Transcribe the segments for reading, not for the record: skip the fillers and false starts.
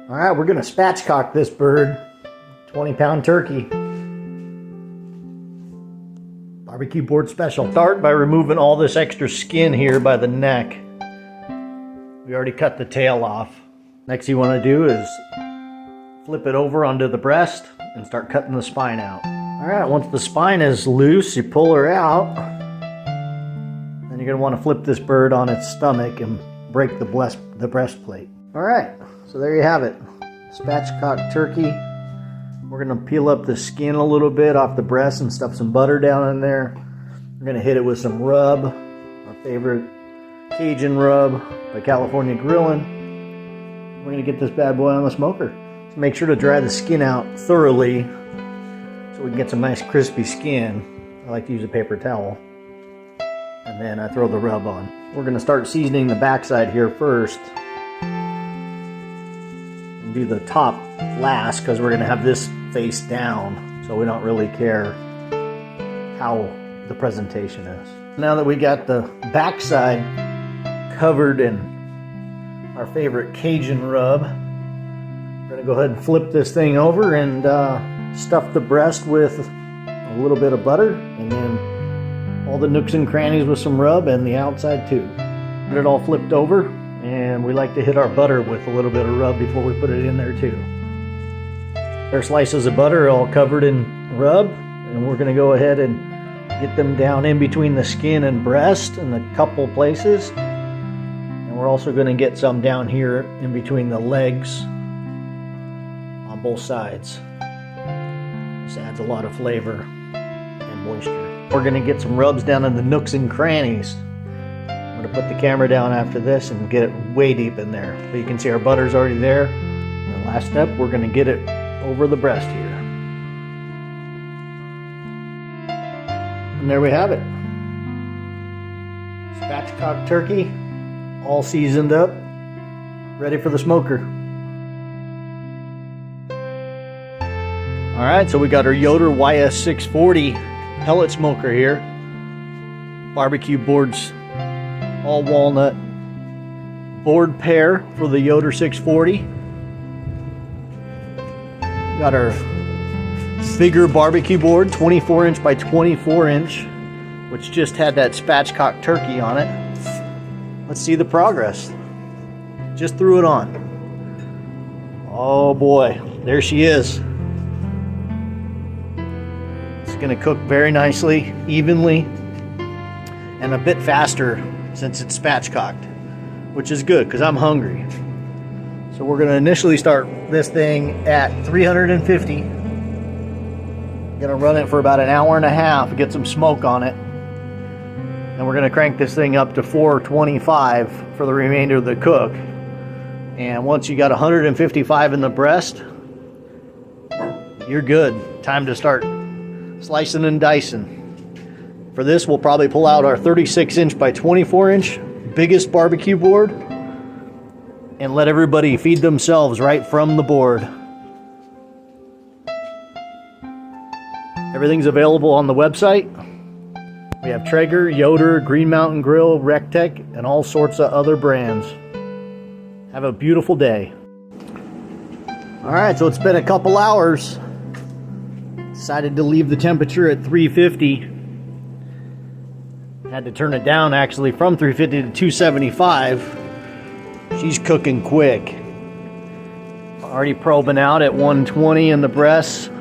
All right, we're gonna spatchcock this bird. 20-pound turkey. Barbecue board special. Start by removing all this extra skin here by the neck. We already cut the tail off. Next you want to do is flip it over onto the breast and start cutting the spine out. All right, once the spine is loose, you pull her out. Then you're gonna want to flip this bird on its stomach and break the breastplate. All right, so there you have it. Spatchcock turkey. We're gonna peel up the skin a little bit off the breast and stuff some butter down in there. We're gonna hit it with some rub, our favorite Cajun rub by California Grillin'. We're gonna get this bad boy on the smoker. So make sure to dry the skin out thoroughly so we can get some nice crispy skin. I like to use a paper towel. And then I throw the rub on. We're gonna start seasoning the backside here first. And do the top last because we're gonna have this face down, so we don't really care how the presentation is. Now that we got the backside covered in our favorite Cajun rub, we're gonna go ahead and flip this thing over and stuff the breast with a little bit of butter, and then all the nooks and crannies with some rub, and the outside too. Get it all flipped over, and we like to hit our butter with a little bit of rub before we put it in there too. Our slices of butter all covered in rub, and we're going to go ahead and get them down in between the skin and breast in a couple places. And we're also going to get some down here in between the legs on both sides. This adds a lot of flavor and moisture. We're going to get some rubs down in the nooks and crannies. I'm going to put the camera down after this and get it way deep in there. But you can see our butter's already there. And the last step, we're going to get it over the breast here. And there we have it. Spatchcock turkey, all seasoned up, ready for the smoker. All right, so we got our Yoder ys640 pellet smoker here. Barbecue boards, all walnut. Board pair for the Yoder 640. Got our bigger barbecue board, 24-inch by 24-inch, which just had that spatchcock turkey on it. Let's see the progress. Just threw it on. Oh boy, there she is. It's gonna cook very nicely, evenly, and a bit faster since it's spatchcocked, which is good because I'm hungry. So we're gonna initially start this thing at 350. Gonna run it for about an hour and a half, get some smoke on it. And we're gonna crank this thing up to 425 for the remainder of the cook. And once you got 155 in the breast, you're good. Time to start slicing and dicing. For this, we'll probably pull out our 36-inch by 24-inch biggest barbecue board and let everybody feed themselves right from the board. Everything's available on the website. We have Traeger, Yoder, Green Mountain Grill, Rectech, and all sorts of other brands. Have a beautiful day. All right, so it's been a couple hours. Decided to leave the temperature at 350. Had to turn it down actually from 350 to 275. She's cooking quick. Already probing out at 120 in the breast.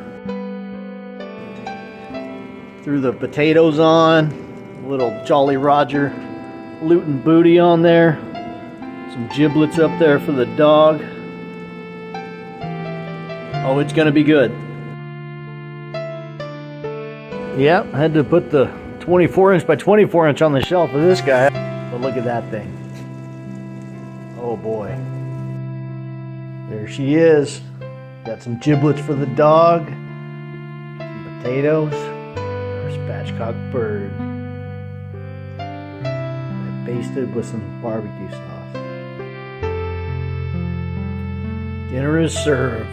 Threw the potatoes on. A little Jolly Roger Luton booty on there. Some giblets up there for the dog. Oh, it's gonna be good. Yep, I had to put the 24-inch by 24-inch on the shelf of this guy. But look at that thing. Oh boy. There she is. Got some giblets for the dog. Some potatoes. Our spatchcock bird. I basted with some barbecue sauce. Dinner is served.